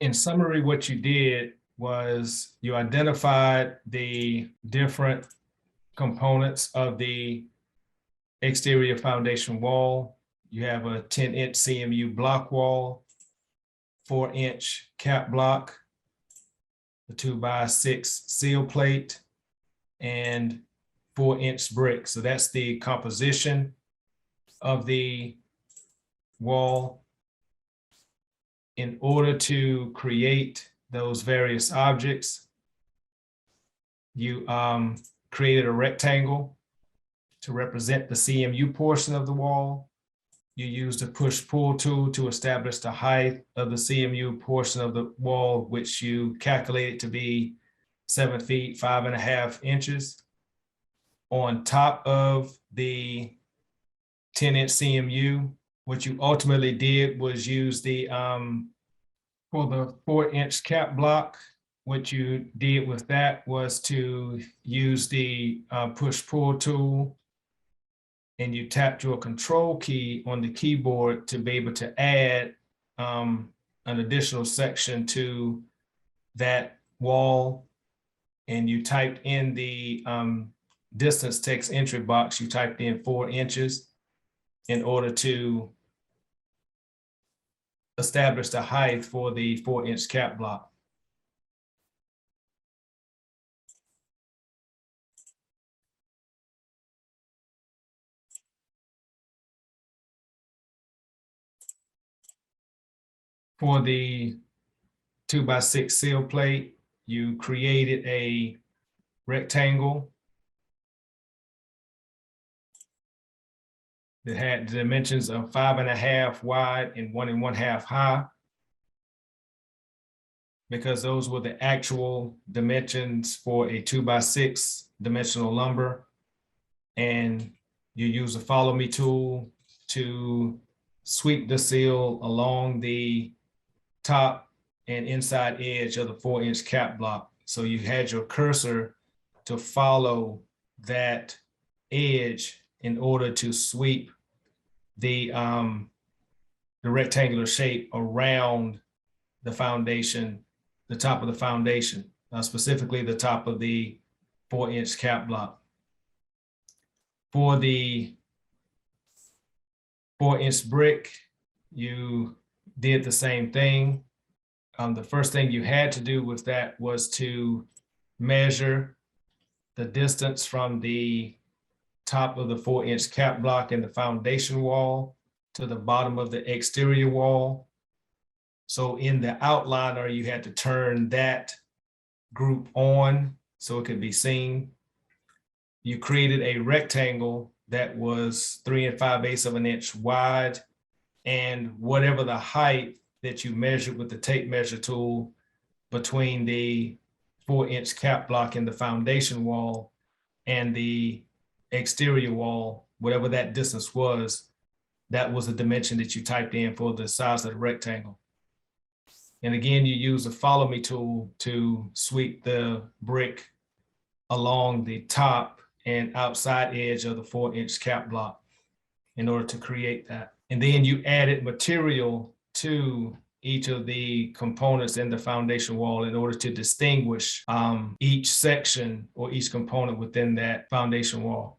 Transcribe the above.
In summary, what you did was you identified the different components of the exterior foundation wall. You have a 10-inch CMU block wall, 4-inch cap block, the 2x6 seal plate, and 4-inch brick. So that's the composition of the wall. In order to create those various objects, you created a rectangle to represent the CMU portion of the wall. You used a push-pull tool to establish the height of the CMU portion of the wall, which you calculated to be 7 feet, 5.5 inches. On top of the 10-inch CMU, what you ultimately did was use the, for the 4-inch cap block, what you did with that was to use the push-pull tool, and you tapped your control key on the keyboard to be able to add an additional section to that wall. And you typed in the distance text entry box, you typed in 4 inches in order to establish the height for the 4-inch cap block. For the 2x6 seal plate, you created a rectangle that had the dimensions of 5.5 wide and 1 1/2 high, because those were the actual dimensions for a 2x6 dimensional lumber. And you use the follow me tool to sweep the seal along the top and inside edge of the 4-inch cap block. So you had your cursor to follow that edge in order to sweep the rectangular shape around the foundation, the top of the foundation, specifically the top of the 4-inch cap block. For the 4-inch brick, you did the same thing. The first thing you had to do with that was to measure the distance from the top of the 4-inch cap block and the foundation wall to the bottom of the exterior wall. So in the outliner, you had to turn that group on so it could be seen. You created a rectangle that was 3 5/8 of an inch wide, and whatever the height that you measured with the tape measure tool between the 4-inch cap block and the foundation wall and the exterior wall, whatever that distance was, that was the dimension that you typed in for the size of the rectangle. And again, you use the follow me tool to sweep the brick along the top and outside edge of the 4-inch cap block in order to create that. And then you added material to each of the components in the foundation wall in order to distinguish each section or each component within that foundation wall.